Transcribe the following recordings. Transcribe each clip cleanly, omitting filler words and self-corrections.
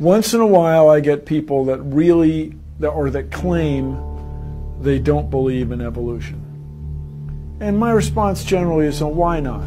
Once in a while I get people that really, that claim they don't believe in evolution. And my response generally is, well, why not?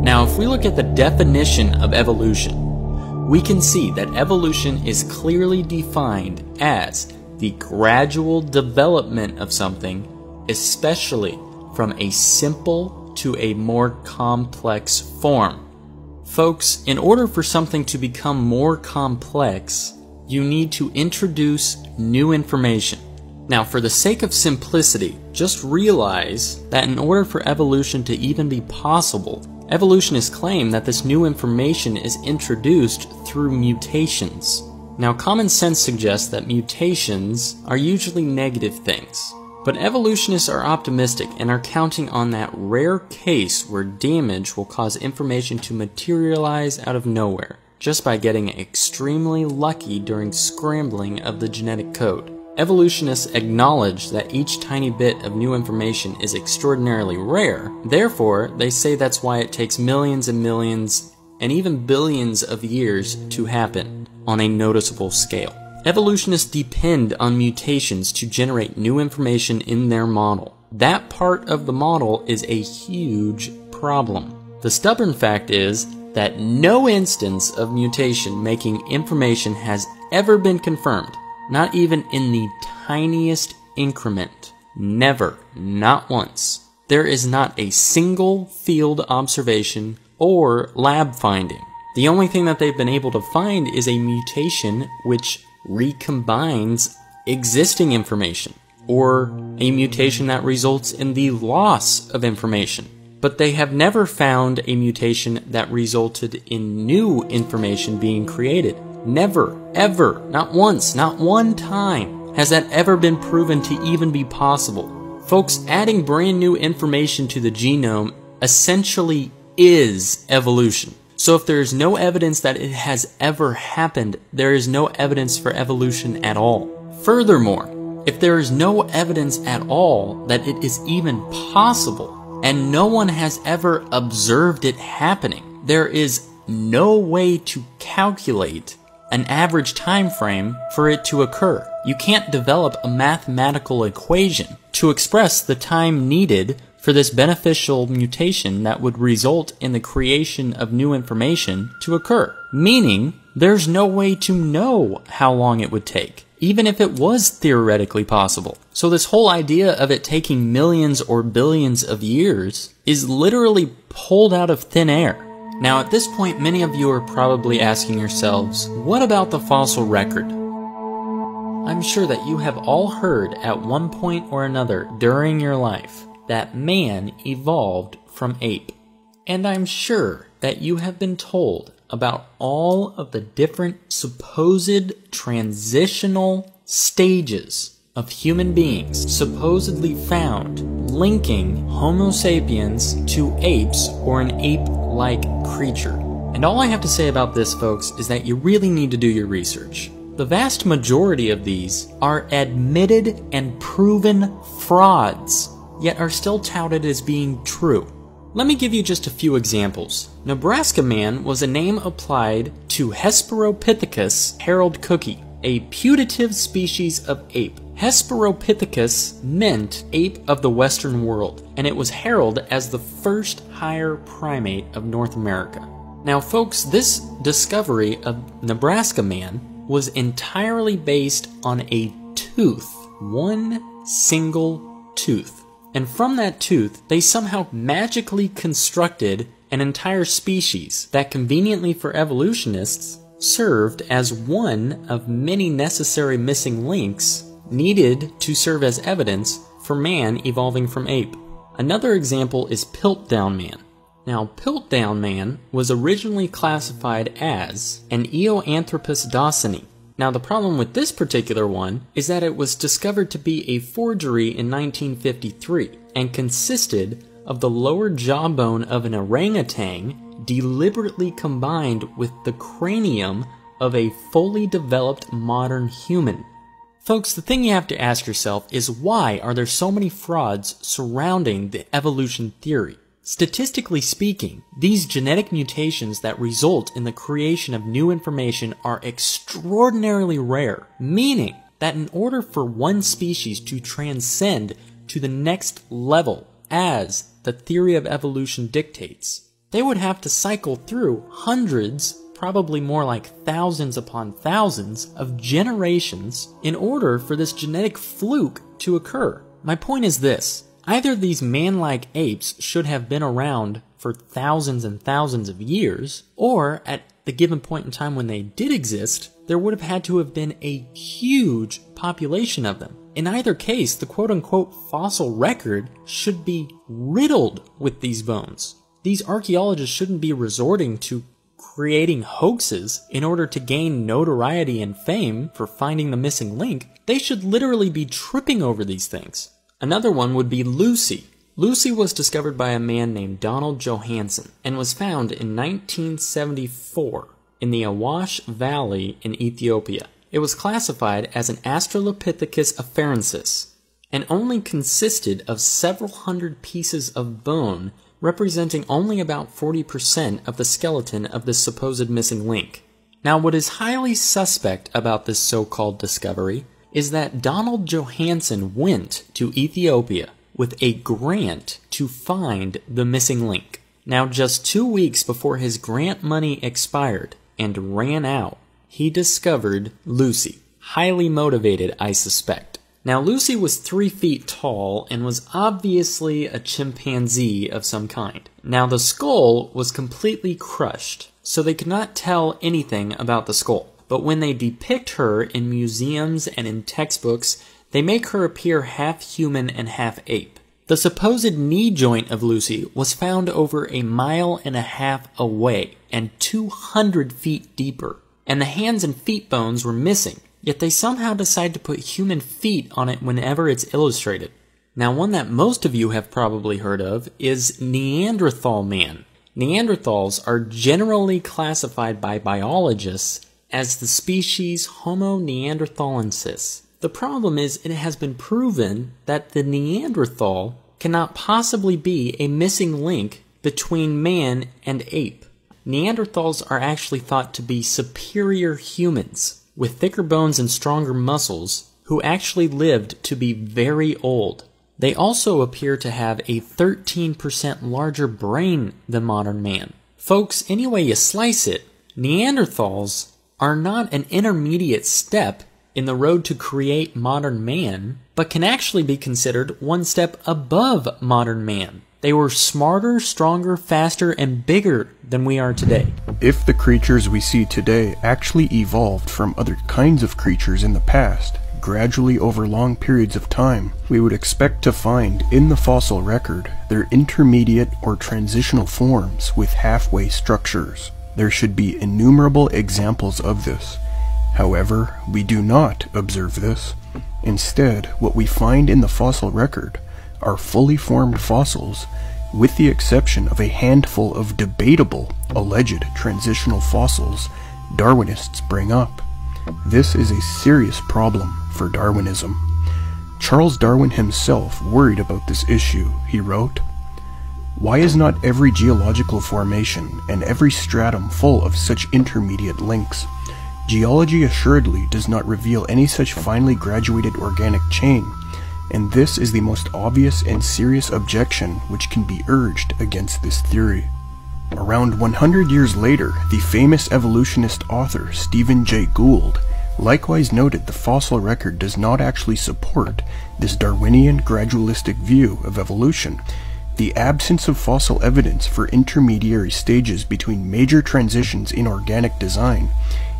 Now, if we look at the definition of evolution, we can see that evolution is clearly defined as the gradual development of something, especially from a simple to a more complex form. Folks, in order for something to become more complex, you need to introduce new information. Now, for the sake of simplicity, just realize that in order for evolution to even be possible, evolutionists claim that this new information is introduced through mutations. Now, common sense suggests that mutations are usually negative things, but evolutionists are optimistic and are counting on that rare case where damage will cause information to materialize out of nowhere, just by getting extremely lucky during scrambling of the genetic code. Evolutionists acknowledge that each tiny bit of new information is extraordinarily rare, therefore they say that's why it takes millions and millions and even billions of years to happen on a noticeable scale. Evolutionists depend on mutations to generate new information in their model. That part of the model is a huge problem. The stubborn fact is that no instance of mutation making information has ever been confirmed, not even in the tiniest increment. Never, not once. There is not a single field observation or lab finding. The only thing that they've been able to find is a mutation which recombines existing information, or a mutation that results in the loss of information. But they have never found a mutation that resulted in new information being created. Never, ever, not once, not one time has that ever been proven to even be possible. Folks, adding brand new information to the genome essentially is evolution. So if there is no evidence that it has ever happened, there is no evidence for evolution at all. Furthermore, if there is no evidence at all that it is even possible, and no one has ever observed it happening, there is no way to calculate an average time frame for it to occur. You can't develop a mathematical equation to express the time needed for this beneficial mutation that would result in the creation of new information to occur. Meaning, there's no way to know how long it would take, even if it was theoretically possible. So this whole idea of it taking millions or billions of years is literally pulled out of thin air. Now at this point, many of you are probably asking yourselves, what about the fossil record? I'm sure that you have all heard at one point or another during your life that man evolved from ape. And I'm sure that you have been told about all of the different supposed transitional stages of human beings supposedly found linking Homo sapiens to apes or an ape-like creature. And all I have to say about this, folks, is that you really need to do your research. The vast majority of these are admitted and proven frauds, yet are still touted as being true. Let me give you just a few examples. Nebraska man was a name applied to Hesperopithecus Harold Cookie, a putative species of ape. Hesperopithecus meant ape of the Western world, and it was heralded as the first higher primate of North America. Now folks, this discovery of Nebraska man was entirely based on a tooth, one single tooth. And from that tooth, they somehow magically constructed an entire species that conveniently for evolutionists served as one of many necessary missing links needed to serve as evidence for man evolving from ape. Another example is Piltdown man. Now, Piltdown man was originally classified as an Eoanthropus dawsoni. Now, the problem with this particular one is that it was discovered to be a forgery in 1953 and consisted of the lower jawbone of an orangutan deliberately combined with the cranium of a fully developed modern human. Folks, the thing you have to ask yourself is why are there so many frauds surrounding the evolution theory? Statistically speaking, these genetic mutations that result in the creation of new information are extraordinarily rare, meaning that in order for one species to transcend to the next level, as the theory of evolution dictates, they would have to cycle through hundreds, probably more like thousands upon thousands, of generations in order for this genetic fluke to occur. My point is this: either these man-like apes should have been around for thousands and thousands of years, or at the given point in time when they did exist, there would have had to have been a huge population of them. In either case, the quote-unquote fossil record should be riddled with these bones. These archaeologists shouldn't be resorting to creating hoaxes in order to gain notoriety and fame for finding the missing link. They should literally be tripping over these things. Another one would be Lucy. Lucy was discovered by a man named Donald Johanson and was found in 1974 in the Awash Valley in Ethiopia. It was classified as an Australopithecus afarensis and only consisted of several hundred pieces of bone, representing only about 40% of the skeleton of this supposed missing link. Now, what is highly suspect about this so-called discovery is that Donald Johanson went to Ethiopia with a grant to find the missing link. Now, just 2 weeks before his grant money expired and ran out, he discovered Lucy. Highly motivated, I suspect. Now, Lucy was 3 feet tall and was obviously a chimpanzee of some kind. Now, the skull was completely crushed, so they could not tell anything about the skull. But when they depict her in museums and in textbooks, they make her appear half human and half ape. The supposed knee joint of Lucy was found over 1.5 miles away and 200 feet deeper, and the hands and feet bones were missing, yet they somehow decide to put human feet on it whenever it's illustrated. Now, one that most of you have probably heard of is Neanderthal man. Neanderthals are generally classified by biologists as the species Homo neanderthalensis. The problem is it has been proven that the Neanderthal cannot possibly be a missing link between man and ape. Neanderthals are actually thought to be superior humans with thicker bones and stronger muscles who actually lived to be very old. They also appear to have a 13% larger brain than modern man. Folks, any way you slice it, Neanderthals are not an intermediate step in the road to create modern man, but can actually be considered one step above modern man. They were smarter, stronger, faster, and bigger than we are today. If the creatures we see today actually evolved from other kinds of creatures in the past, gradually over long periods of time, we would expect to find in the fossil record their intermediate or transitional forms with halfway structures. There should be innumerable examples of this. However, we do not observe this. Instead, what we find in the fossil record are fully formed fossils, with the exception of a handful of debatable, alleged transitional fossils Darwinists bring up. This is a serious problem for Darwinism. Charles Darwin himself worried about this issue. He wrote, "Why is not every geological formation and every stratum full of such intermediate links? Geology assuredly does not reveal any such finely graduated organic chain, and this is the most obvious and serious objection which can be urged against this theory." Around 100 years later, the famous evolutionist author Stephen Jay Gould likewise noted the fossil record does not actually support this Darwinian gradualistic view of evolution. The absence of fossil evidence for intermediary stages between major transitions in organic design,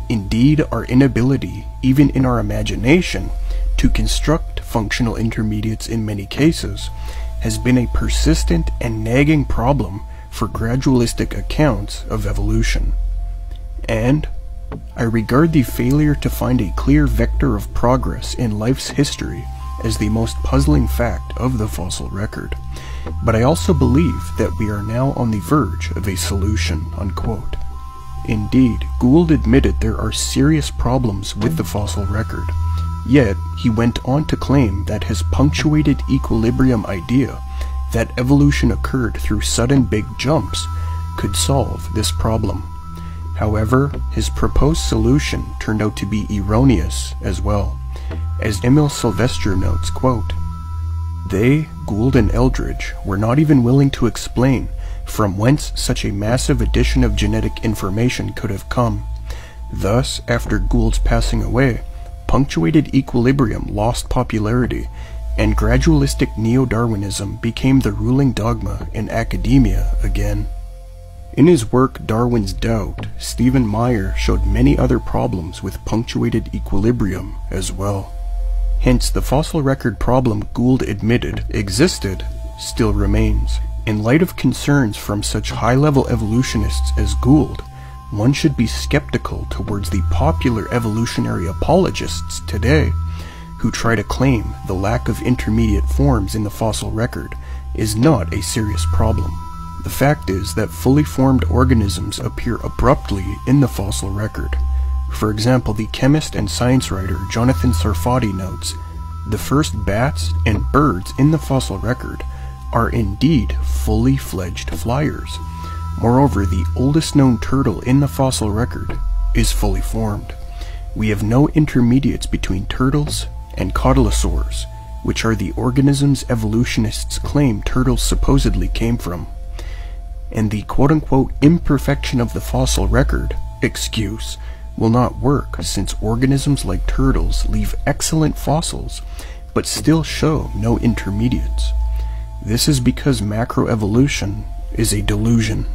indeed our inability, even in our imagination, to construct functional intermediates in many cases, has been a persistent and nagging problem for gradualistic accounts of evolution. And I regard the failure to find a clear vector of progress in life's history as the most puzzling fact of the fossil record. But I also believe that we are now on the verge of a solution, unquote. Indeed, Gould admitted there are serious problems with the fossil record, yet he went on to claim that his punctuated equilibrium idea that evolution occurred through sudden big jumps could solve this problem. However, his proposed solution turned out to be erroneous as well. As Emil Silvestro notes, quote, "They, Gould and Eldredge, were not even willing to explain from whence such a massive addition of genetic information could have come. Thus, after Gould's passing away, punctuated equilibrium lost popularity, and gradualistic neo-Darwinism became the ruling dogma in academia again." In his work Darwin's Doubt, Stephen Meyer showed many other problems with punctuated equilibrium as well. Hence, the fossil record problem Gould admitted existed still remains. In light of concerns from such high-level evolutionists as Gould, one should be skeptical towards the popular evolutionary apologists today, who try to claim the lack of intermediate forms in the fossil record is not a serious problem. The fact is that fully formed organisms appear abruptly in the fossil record. For example, the chemist and science writer Jonathan Sarfati notes, "The first bats and birds in the fossil record are indeed fully fledged flyers. Moreover, the oldest known turtle in the fossil record is fully formed. We have no intermediates between turtles and cotylosaurs, which are the organisms evolutionists claim turtles supposedly came from. And the quote-unquote imperfection of the fossil record excuse will not work, since organisms like turtles leave excellent fossils but still show no intermediates. This is because macroevolution is a delusion."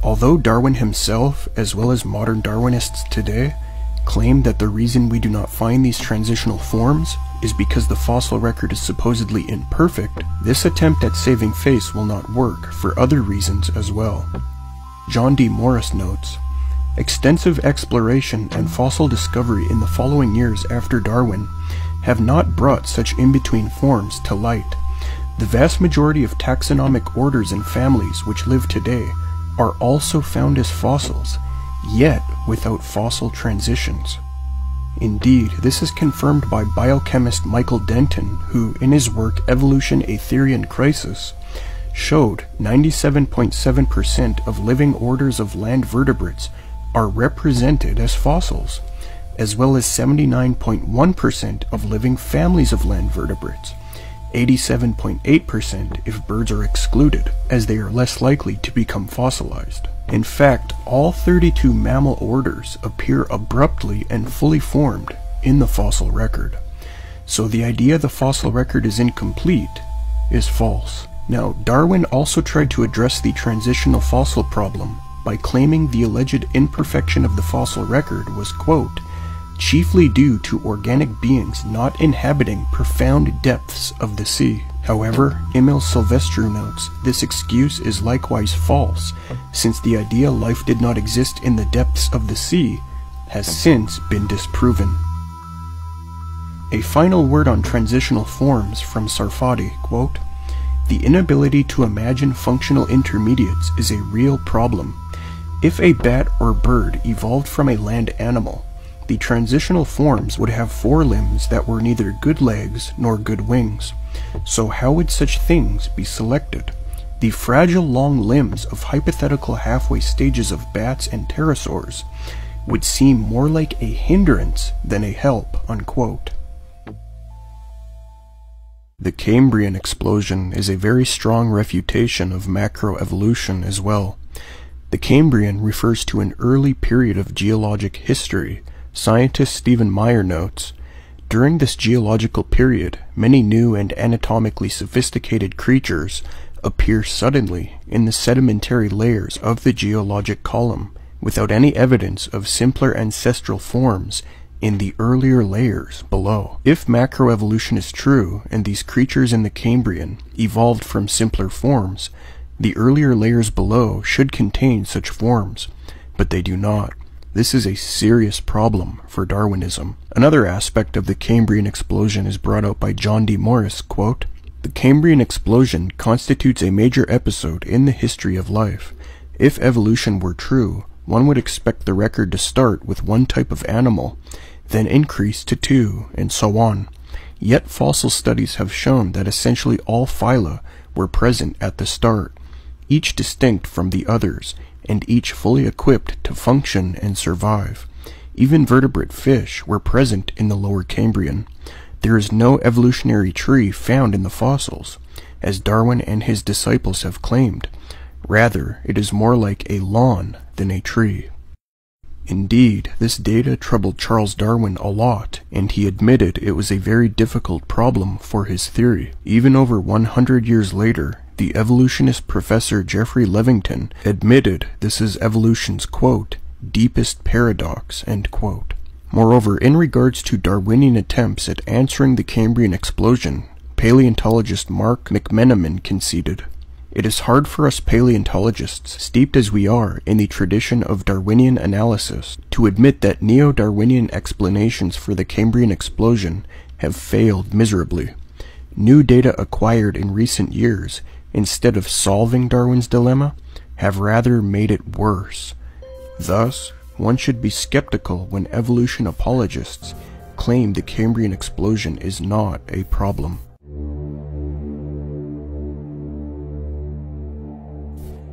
Although Darwin himself, as well as modern Darwinists today, claim that the reason we do not find these transitional forms is because the fossil record is supposedly imperfect, this attempt at saving face will not work for other reasons as well. John D. Morris notes, "Extensive exploration and fossil discovery in the following years after Darwin have not brought such in-between forms to light. The vast majority of taxonomic orders and families which live today are also found as fossils, yet without fossil transitions." Indeed, this is confirmed by biochemist Michael Denton, who, in his work Evolution: A Theory in Crisis, showed 97.7% of living orders of land vertebrates are represented as fossils, as well as 79.1% of living families of land vertebrates, 87.8% if birds are excluded, as they are less likely to become fossilized. In fact, all 32 mammal orders appear abruptly and fully formed in the fossil record. So the idea the fossil record is incomplete is false. Now, Darwin also tried to address the transitional fossil problem by claiming the alleged imperfection of the fossil record was, quote, "chiefly due to organic beings not inhabiting profound depths of the sea." However, Emil Silvestro notes this excuse is likewise false, since the idea life did not exist in the depths of the sea has since been disproven. A final word on transitional forms from Sarfati, quote, "The inability to imagine functional intermediates is a real problem. If a bat or bird evolved from a land animal, the transitional forms would have forelimbs that were neither good legs nor good wings. So how would such things be selected? The fragile long limbs of hypothetical halfway stages of bats and pterosaurs would seem more like a hindrance than a help," unquote. The Cambrian explosion is a very strong refutation of macroevolution as well. The Cambrian refers to an early period of geologic history. Scientist Stephen Meyer notes, "During this geological period, many new and anatomically sophisticated creatures appear suddenly in the sedimentary layers of the geologic column, without any evidence of simpler ancestral forms in the earlier layers below. If macroevolution is true, and these creatures in the Cambrian evolved from simpler forms, the earlier layers below should contain such forms, but they do not. This is a serious problem for Darwinism." Another aspect of the Cambrian explosion is brought out by John D. Morris, quote, "The Cambrian explosion constitutes a major episode in the history of life. If evolution were true, one would expect the record to start with one type of animal, then increase to two, and so on. Yet fossil studies have shown that essentially all phyla were present at the start, each distinct from the others, and each fully equipped to function and survive. Even vertebrate fish were present in the Lower Cambrian. There is no evolutionary tree found in the fossils, as Darwin and his disciples have claimed. Rather, it is more like a lawn than a tree. Indeed, this data troubled Charles Darwin a lot, and he admitted it was a very difficult problem for his theory. Even over 100 years later, the evolutionist Professor Geoffrey Levington admitted this is evolution's, quote, deepest paradox, end quote. Moreover, in regards to Darwinian attempts at answering the Cambrian explosion, paleontologist Mark McMenamin conceded, "It is hard for us paleontologists, steeped as we are in the tradition of Darwinian analysis, to admit that neo-Darwinian explanations for the Cambrian explosion have failed miserably. New data acquired in recent years, instead of solving Darwin's dilemma, have rather made it worse. Thus, one should be skeptical when evolution apologists claim the Cambrian explosion is not a problem."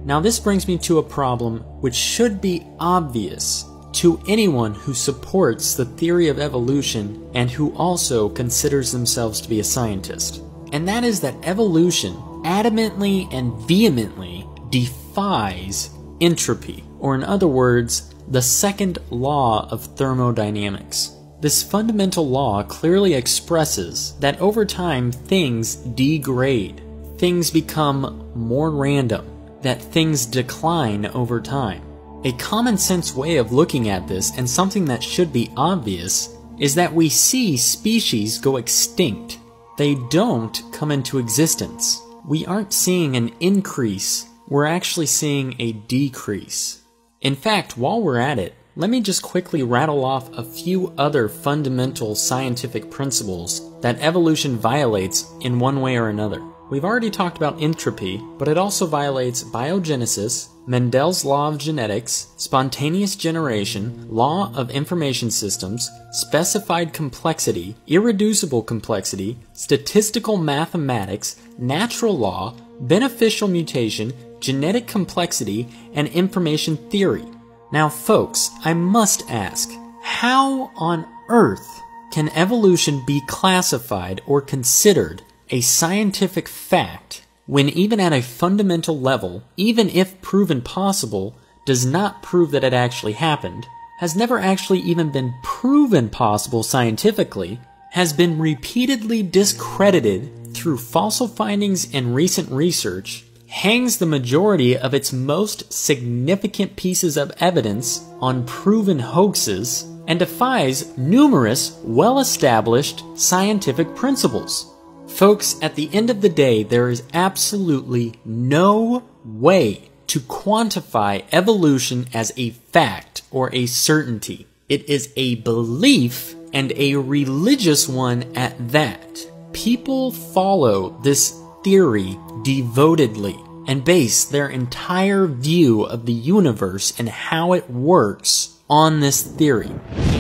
Now this brings me to a problem which should be obvious to anyone who supports the theory of evolution and who also considers themselves to be a scientist. And that is that evolution adamantly and vehemently defies entropy, or in other words, the second law of thermodynamics. This fundamental law clearly expresses that over time things degrade, things become more random, that things decline over time. A common sense way of looking at this, and something that should be obvious, is that we see species go extinct. They don't come into existence. We aren't seeing an increase, we're actually seeing a decrease. In fact, while we're at it, let me just quickly rattle off a few other fundamental scientific principles that evolution violates in one way or another. We've already talked about entropy, but it also violates biogenesis, Mendel's law of genetics, spontaneous generation, law of information systems, specified complexity, irreducible complexity, statistical mathematics, natural law, beneficial mutation, genetic complexity, and information theory. Now folks, I must ask, how on earth can evolution be classified or considered a scientific fact when even at a fundamental level, even if proven possible, does not prove that it actually happened, has never actually even been proven possible scientifically, has been repeatedly discredited through fossil findings and recent research, hangs the majority of its most significant pieces of evidence on proven hoaxes, and defies numerous well-established scientific principles? Folks, at the end of the day, there is absolutely no way to quantify evolution as a fact or a certainty. It is a belief, and a religious one at that. People follow this theory devotedly and base their entire view of the universe and how it works on this theory.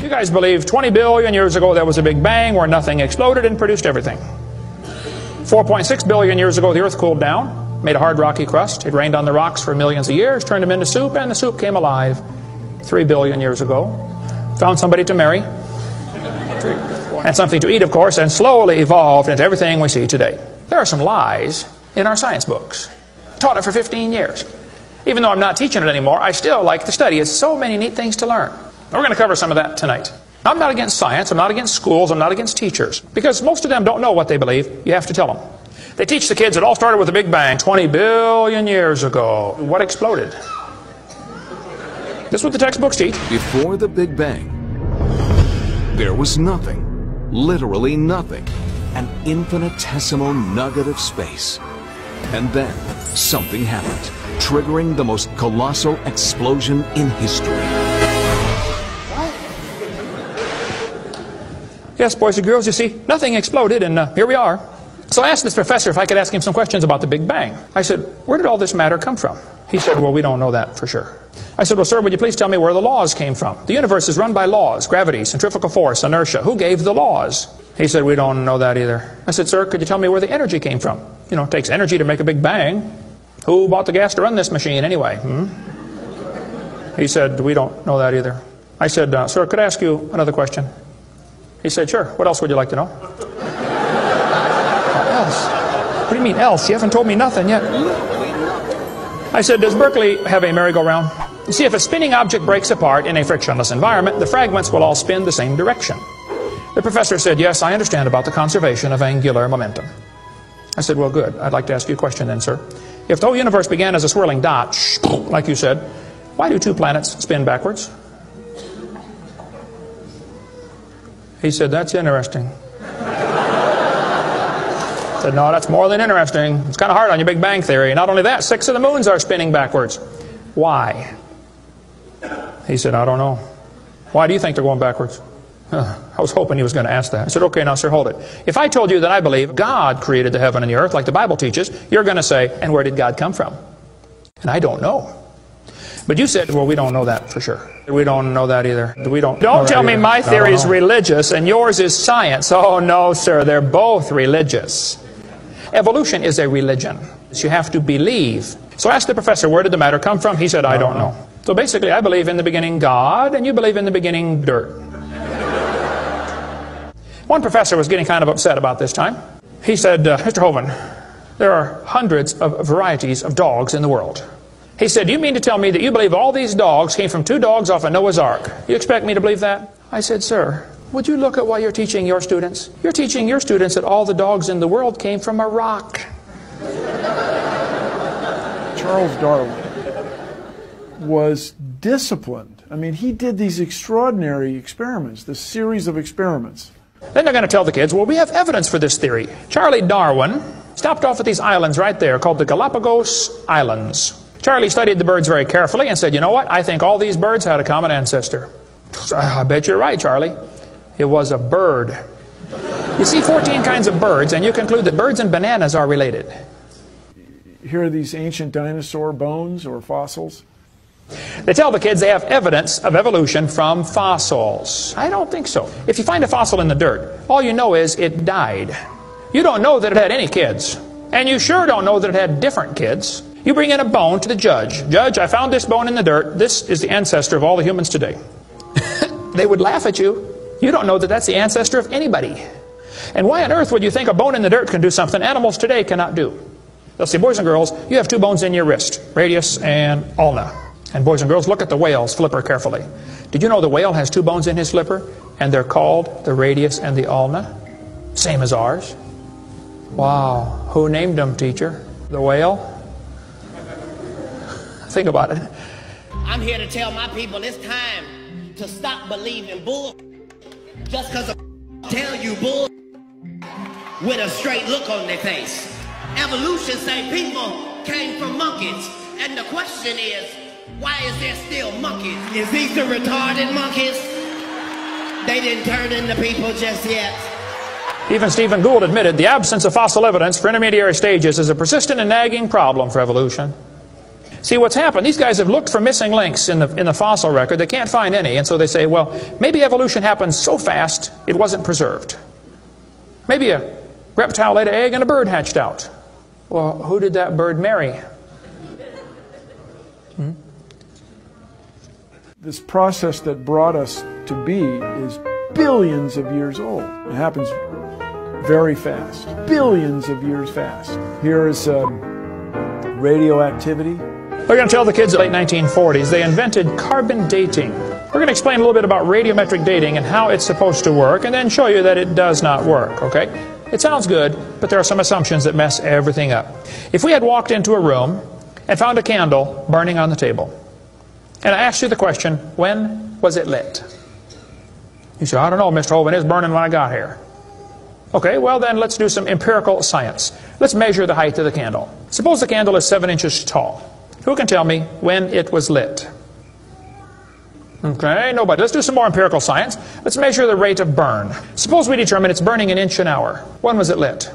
You guys believe 20 billion years ago there was a big bang where nothing exploded and produced everything. 4.6 billion years ago the earth cooled down, made a hard rocky crust. It rained on the rocks for millions of years, turned them into soup, and the soup came alive 3 billion years ago. Found somebody to marry, and something to eat, of course, and slowly evolved into everything we see today. There are some lies in our science books. I taught it for 15 years. Even though I'm not teaching it anymore, I still like to study. It's so many neat things to learn. We're going to cover some of that tonight. I'm not against science, I'm not against schools, I'm not against teachers, because most of them don't know what they believe. You have to tell them. They teach the kids it all started with a big bang 20 billion years ago. What exploded? This is what the textbooks teach. Before the Big Bang, there was nothing, literally nothing, an infinitesimal nugget of space. And then something happened, triggering the most colossal explosion in history. Yes, boys and girls, you see, nothing exploded, and here we are. So I asked this professor if I could ask him some questions about the Big Bang. I said, where did all this matter come from? He said, well, we don't know that for sure. I said, well, sir, would you please tell me where the laws came from? The universe is run by laws, gravity, centrifugal force, inertia. Who gave the laws? He said, we don't know that either. I said, sir, could you tell me where the energy came from? it takes energy to make a big bang. Who bought the gas to run this machine anyway? He said, we don't know that either. I said, sir, could I ask you another question? He said, sure. What else would you like to know? Else? What do you mean else? You haven't told me nothing yet. I said, does Berkeley have a merry-go-round? You see, if a spinning object breaks apart in a frictionless environment, the fragments will all spin the same direction. The professor said, yes, I understand about the conservation of angular momentum. I said, well, good. I'd like to ask you a question then, sir. If the whole universe began as a swirling dot, like you said, why do two planets spin backwards? He said, that's interesting. I said, no, that's more than interesting. It's kind of hard on your Big Bang Theory. Not only that, 6 of the moons are spinning backwards. Why? He said, I don't know. Why do you think they're going backwards? I was hoping he was going to ask that. I said, okay, now, sir, hold it. If I told you that I believe God created the heaven and the earth, like the Bible teaches, you're going to say, and where did God come from? And I don't know. But you said, well, we don't know that for sure. We don't know that either. Don't tell me my theory is religious and yours is science. Oh, no, sir, they're both religious. Evolution is a religion. You have to believe. So I asked the professor, where did the matter come from? He said, I don't know. So basically, I believe in the beginning God, and you believe in the beginning dirt. One professor was getting kind of upset about this time. He said, Mr. Hovind, there are hundreds of varieties of dogs in the world. He said, do you mean to tell me that you believe all these dogs came from 2 dogs off of Noah's Ark? You expect me to believe that? I said, sir, would you look at what you're teaching your students? You're teaching your students that all the dogs in the world came from a rock. Charles Darwin was disciplined. I mean, he did these extraordinary experiments, this series of experiments. Then they're going to tell the kids, well, we have evidence for this theory. Charlie Darwin stopped off at these islands right there called the Galapagos Islands. Charlie studied the birds very carefully and said, you know what? I think all these birds had a common ancestor. I bet you're right, Charlie. It was a bird. You see 14 kinds of birds, and you conclude that birds and bananas are related. Here are these ancient dinosaur bones or fossils. They tell the kids they have evidence of evolution from fossils. I don't think so. If you find a fossil in the dirt, all you know is it died. You don't know that it had any kids. And you sure don't know that it had different kids. You bring in a bone to the judge. Judge, I found this bone in the dirt. This is the ancestor of all the humans today. They would laugh at you. You don't know that that's the ancestor of anybody. And why on earth would you think a bone in the dirt can do something animals today cannot do? They'll say, boys and girls, you have 2 bones in your wrist, radius and ulna. And boys and girls, look at the whale's flipper carefully. Did you know the whale has 2 bones in his flipper? And they're called the radius and the ulna? Same as ours. Wow. Who named them, teacher? The whale? Think about it. I'm here to tell my people it's time to stop believing bull just because tell you bull with a straight look on their face. Evolution say people came from monkeys. And the question is, why is there still monkeys? Is these the retarded monkeys? They didn't turn into people just yet. Even Stephen Gould admitted the absence of fossil evidence for intermediary stages is a persistent and nagging problem for evolution. See, what's happened, these guys have looked for missing links in the fossil record. They can't find any, and so they say, well, maybe evolution happened so fast it wasn't preserved. Maybe a reptile laid an egg and a bird hatched out. Well, who did that bird marry? This process that brought us to be is billions of years old. It happens very fast, billions of years fast. Here is radioactivity. We're going to tell the kids in the late 1940s they invented carbon dating. We're going to explain a little bit about radiometric dating and how it's supposed to work, and then show you that it does not work, okay? It sounds good, but there are some assumptions that mess everything up. If we had walked into a room and found a candle burning on the table, and I asked you the question, when was it lit? You say, I don't know, Mr. Hovind, it was burning when I got here. Okay, well then let's do some empirical science. Let's measure the height of the candle. Suppose the candle is 7 inches tall. Who can tell me when it was lit? Okay, nobody. Let's do some more empirical science. Let's measure the rate of burn. Suppose we determine it's burning 1 inch an hour. When was it lit?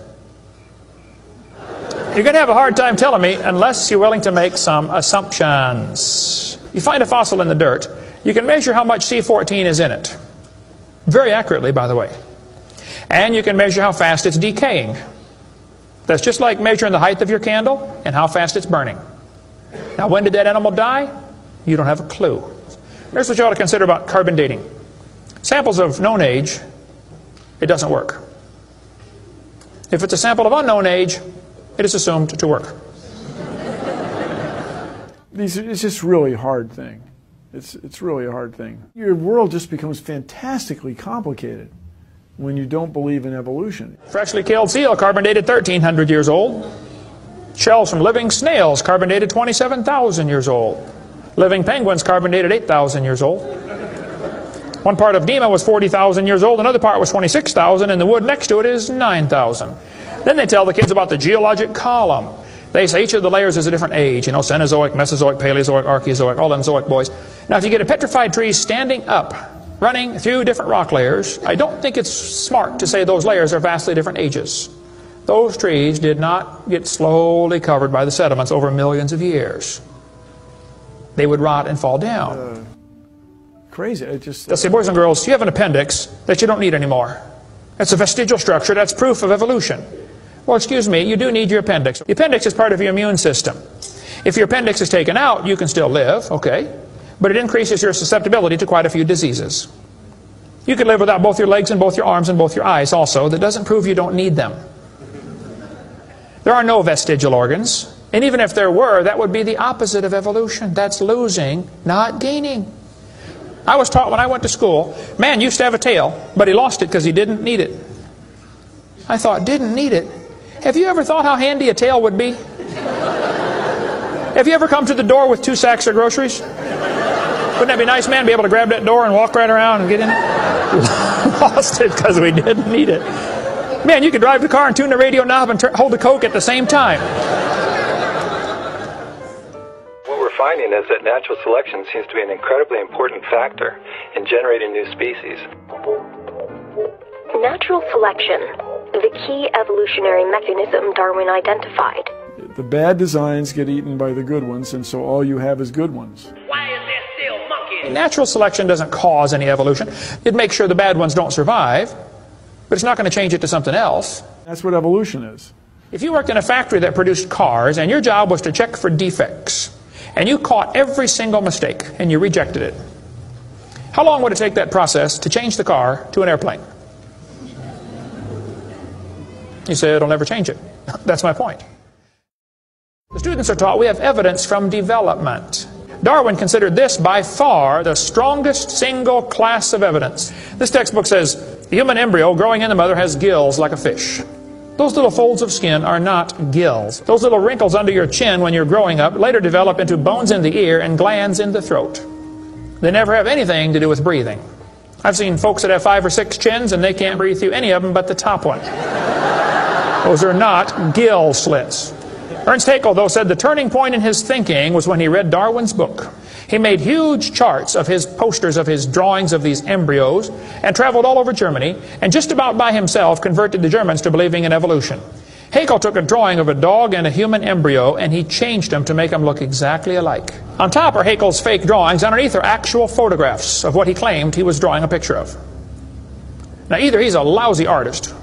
You're going to have a hard time telling me unless you're willing to make some assumptions. You find a fossil in the dirt. You can measure how much C14 is in it. Very accurately, by the way. And you can measure how fast it's decaying. That's just like measuring the height of your candle and how fast it's burning. Now, when did that animal die? You don't have a clue. Here's what you ought to consider about carbon dating. Samples of known age, it doesn't work. If it's a sample of unknown age, it is assumed to work. It's just really hard thing. It's really a hard thing. Your world just becomes fantastically complicated when you don't believe in evolution. Freshly killed seal, carbon dated 1,300 years old. Shells from living snails, carbon dated 27,000 years old. Living penguins, carbon dated 8,000 years old. One part of Dima was 40,000 years old, another part was 26,000, and the wood next to it is 9,000. Then they tell the kids about the geologic column. They say each of the layers is a different age, you know, Cenozoic, Mesozoic, Paleozoic, Archeozoic, all them zoic boys. Now, if you get a petrified tree standing up, running through different rock layers, I don't think it's smart to say those layers are vastly different ages. Those trees did not get slowly covered by the sediments over millions of years. They would rot and fall down. Crazy. It just. They'll say, boys and girls, you have an appendix that you don't need anymore. That's a vestigial structure. That's proof of evolution. Well, excuse me, you do need your appendix. The appendix is part of your immune system. If your appendix is taken out, you can still live, okay, but it increases your susceptibility to quite a few diseases. You could live without both your legs and both your arms and both your eyes also. That doesn't prove you don't need them. There are no vestigial organs, and even if there were, that would be the opposite of evolution. That's losing, not gaining. I was taught when I went to school, man used to have a tail, but he lost it because he didn't need it. I thought, didn't need it? Have you ever thought how handy a tail would be? Have you ever come to the door with 2 sacks of groceries? Wouldn't that be nice, man? Be able to grab that door and walk right around and get in it? Lost it because we didn't need it. Man, you could drive the car and tune the radio knob and hold the Coke at the same time. What we're finding is that natural selection seems to be an incredibly important factor in generating new species. Natural selection, the key evolutionary mechanism Darwin identified. The bad designs get eaten by the good ones, and so all you have is good ones. Why is there still monkeys? Natural selection doesn't cause any evolution. It makes sure the bad ones don't survive, but it's not going to change it to something else. That's what evolution is. If you worked in a factory that produced cars, and your job was to check for defects, and you caught every single mistake, and you rejected it, how long would it take that process to change the car to an airplane? You say it'll never change it. That's my point. The students are taught we have evidence from development. Darwin considered this by far the strongest single class of evidence. This textbook says the human embryo growing in the mother has gills like a fish. Those little folds of skin are not gills. Those little wrinkles under your chin when you're growing up later develop into bones in the ear and glands in the throat. They never have anything to do with breathing. I've seen folks that have 5 or 6 chins and they can't breathe through any of them but the top one. Those are not gill slits. Ernst Haeckel, though, said the turning point in his thinking was when he read Darwin's book. He made huge charts of his posters of his drawings of these embryos and traveled all over Germany and just about by himself converted the Germans to believing in evolution. Haeckel took a drawing of a dog and a human embryo and he changed them to make them look exactly alike. On top are Haeckel's fake drawings. Underneath are actual photographs of what he claimed he was drawing a picture of. Now, either he's a lousy artist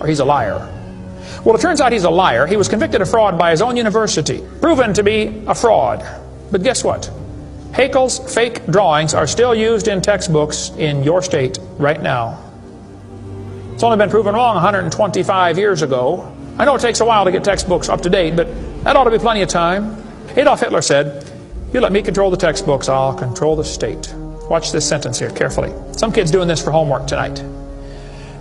or he's a liar. Well, it turns out he's a liar. He was convicted of fraud by his own university, proven to be a fraud. But guess what? Haeckel's fake drawings are still used in textbooks in your state right now. It's only been proven wrong 125 years ago. I know it takes a while to get textbooks up to date, but that ought to be plenty of time. Adolf Hitler said, "You let me control the textbooks, I'll control the state." Watch this sentence here carefully. Some kid's doing this for homework tonight.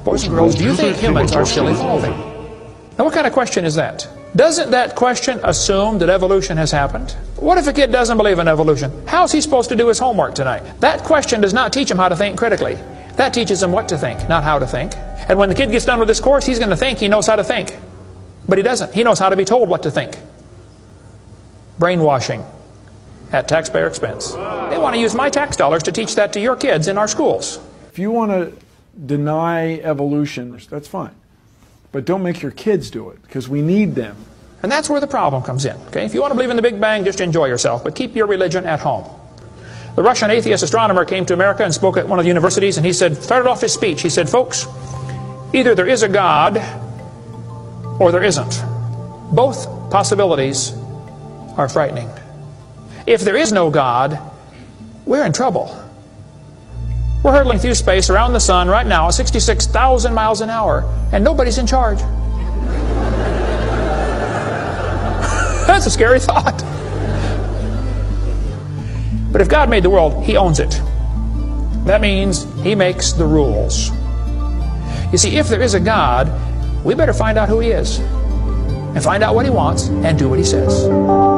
Boys and girls, do you think humans are still evolving? Now, what kind of question is that? Doesn't that question assume that evolution has happened? What if a kid doesn't believe in evolution? How's he supposed to do his homework tonight? That question does not teach him how to think critically. That teaches him what to think, not how to think. And when the kid gets done with this course, he's going to think he knows how to think. But he doesn't. He knows how to be told what to think. Brainwashing at taxpayer expense. They want to use my tax dollars to teach that to your kids in our schools. If you want to deny evolution, that's fine. But don't make your kids do it, because we need them. And that's where the problem comes in. Okay? If you want to believe in the Big Bang, just enjoy yourself, but keep your religion at home. The Russian atheist astronomer came to America and spoke at one of the universities, and he said, started off his speech, he said, folks, either there is a God, or there isn't. Both possibilities are frightening. If there is no God, we're in trouble. We're hurtling through space around the sun right now at 66,000 miles an hour, and nobody's in charge. That's a scary thought. But if God made the world, He owns it. That means He makes the rules. You see, if there is a God, we better find out who He is, and find out what He wants, and do what He says.